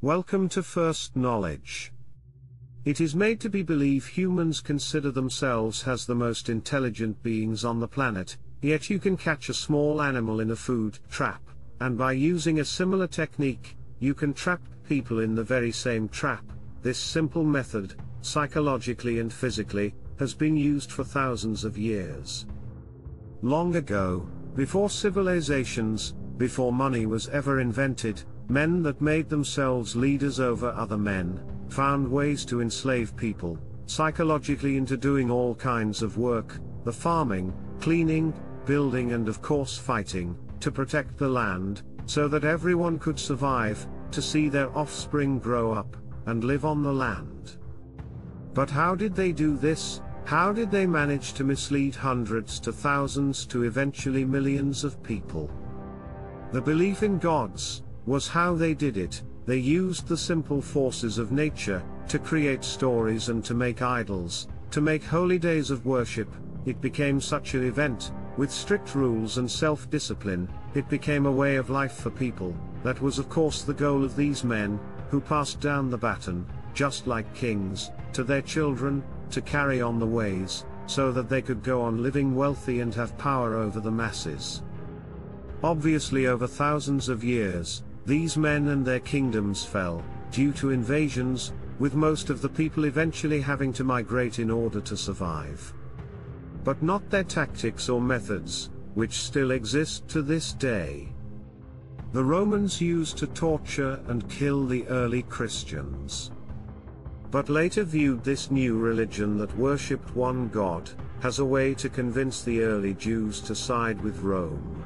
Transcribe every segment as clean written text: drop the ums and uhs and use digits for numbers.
Welcome to First Knowledge. It is made to be believed humans consider themselves as the most intelligent beings on the planet, yet you can catch a small animal in a food trap, and by using a similar technique, you can trap people in the very same trap. This simple method, psychologically and physically, has been used for thousands of years. Long ago, before civilizations, before money was ever invented, men that made themselves leaders over other men, found ways to enslave people, psychologically into doing all kinds of work, the farming, cleaning, building and of course fighting, to protect the land, so that everyone could survive, to see their offspring grow up, and live on the land. But how did they do this? How did they manage to mislead hundreds to thousands to eventually millions of people? The belief in gods was how they did it. They used the simple forces of nature to create stories and to make idols, to make holy days of worship. It became such an event, with strict rules and self-discipline. It became a way of life for people. That was of course the goal of these men, who passed down the baton, just like kings, to their children, to carry on the ways, so that they could go on living wealthy and have power over the masses. Obviously over thousands of years, these men and their kingdoms fell, due to invasions, with most of the people eventually having to migrate in order to survive. But not their tactics or methods, which still exist to this day. The Romans used to torture and kill the early Christians, but later viewed this new religion that worshipped one God, as a way to convince the early Jews to side with Rome.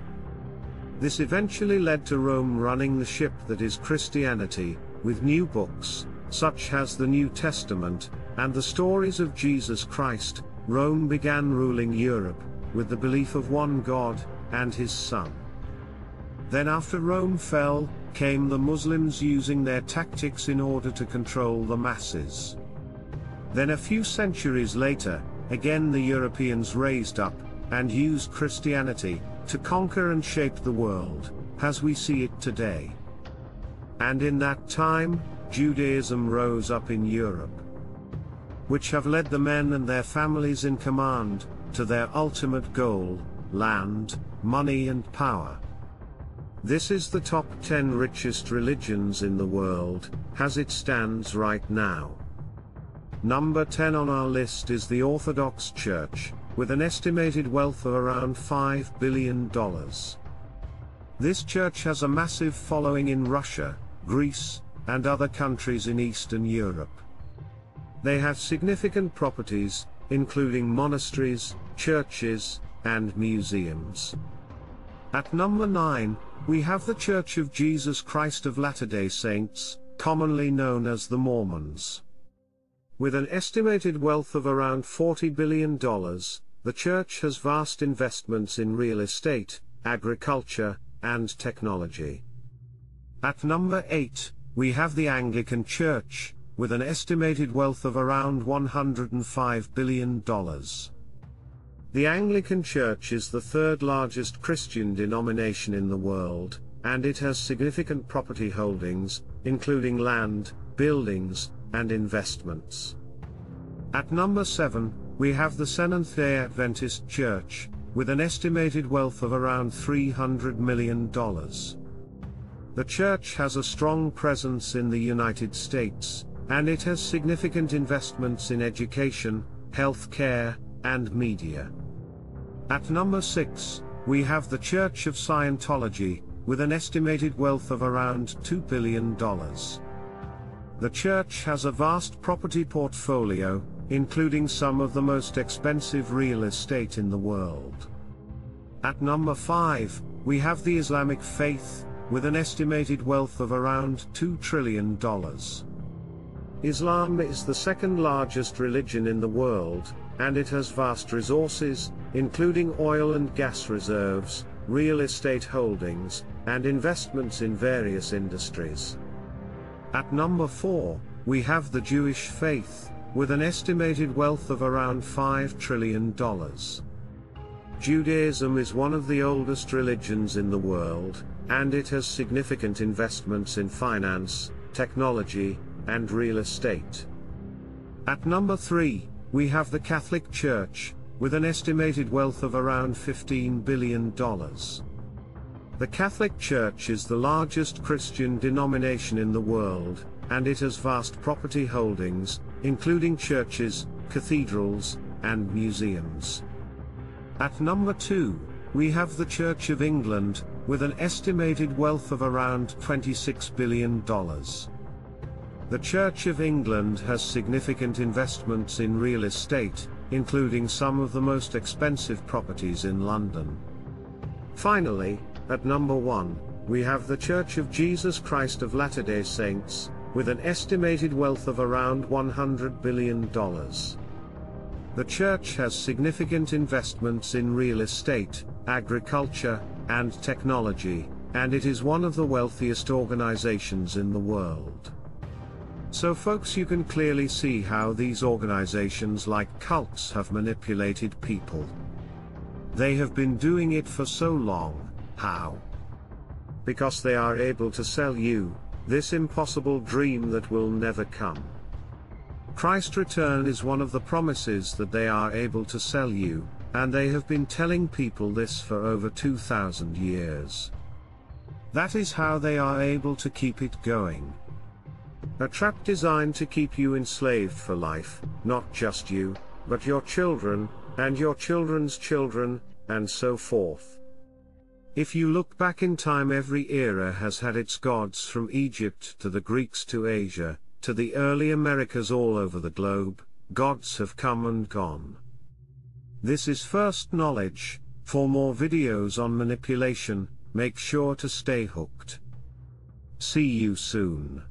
This eventually led to Rome running the ship that is Christianity, with new books, such as the New Testament, and the stories of Jesus Christ. Rome began ruling Europe, with the belief of one God, and his Son. Then after Rome fell, came the Muslims using their tactics in order to control the masses. Then a few centuries later, again the Europeans raised up, and used Christianity, to conquer and shape the world, as we see it today. And in that time, Judaism rose up in Europe, which have led the men and their families in command, to their ultimate goal, land, money and power. This is the top 10 richest religions in the world, as it stands right now. Number 10 on our list is the Orthodox Church, with an estimated wealth of around $5 billion. This church has a massive following in Russia, Greece, and other countries in Eastern Europe. They have significant properties, including monasteries, churches, and museums. At number 9, we have the Church of Jesus Christ of Latter-day Saints, commonly known as the Mormons. With an estimated wealth of around $40 billion, the church has vast investments in real estate, agriculture, and technology. At number 8, we have the Anglican Church, with an estimated wealth of around $105 billion. The Anglican Church is the third largest Christian denomination in the world, and it has significant property holdings, including land, buildings, and investments. At number 7, we have the Seventh-day Adventist Church, with an estimated wealth of around $300 million. The church has a strong presence in the United States, and it has significant investments in education, health care, and media. At number 6, we have the Church of Scientology, with an estimated wealth of around $2 billion. The church has a vast property portfolio, including some of the most expensive real estate in the world. At number 5, we have the Islamic faith, with an estimated wealth of around $2 trillion. Islam is the second largest religion in the world, and it has vast resources, including oil and gas reserves, real estate holdings, and investments in various industries. At number 4, we have the Jewish faith, with an estimated wealth of around $5 trillion. Judaism is one of the oldest religions in the world, and it has significant investments in finance, technology, and real estate. At number 3, we have the Catholic Church, with an estimated wealth of around $15 billion. The Catholic Church is the largest Christian denomination in the world, and it has vast property holdings, including churches, cathedrals, and museums. At number 2, we have the Church of England, with an estimated wealth of around $26 billion. The Church of England has significant investments in real estate, including some of the most expensive properties in London. Finally, at number 1, we have the Church of Jesus Christ of Latter-day Saints, with an estimated wealth of around $100 billion. The church has significant investments in real estate, agriculture, and technology, and it is one of the wealthiest organizations in the world. So folks, you can clearly see how these organizations like cults have manipulated people. They have been doing it for so long. How? Because they are able to sell you this impossible dream that will never come. Christ's return is one of the promises that they are able to sell you, and they have been telling people this for over 2,000 years. That is how they are able to keep it going. A trap designed to keep you enslaved for life, not just you, but your children, and your children's children, and so forth. If you look back in time, every era has had its gods, from Egypt to the Greeks to Asia, to the early Americas. All over the globe, gods have come and gone. This is First Knowledge. For more videos on manipulation, make sure to stay hooked. See you soon.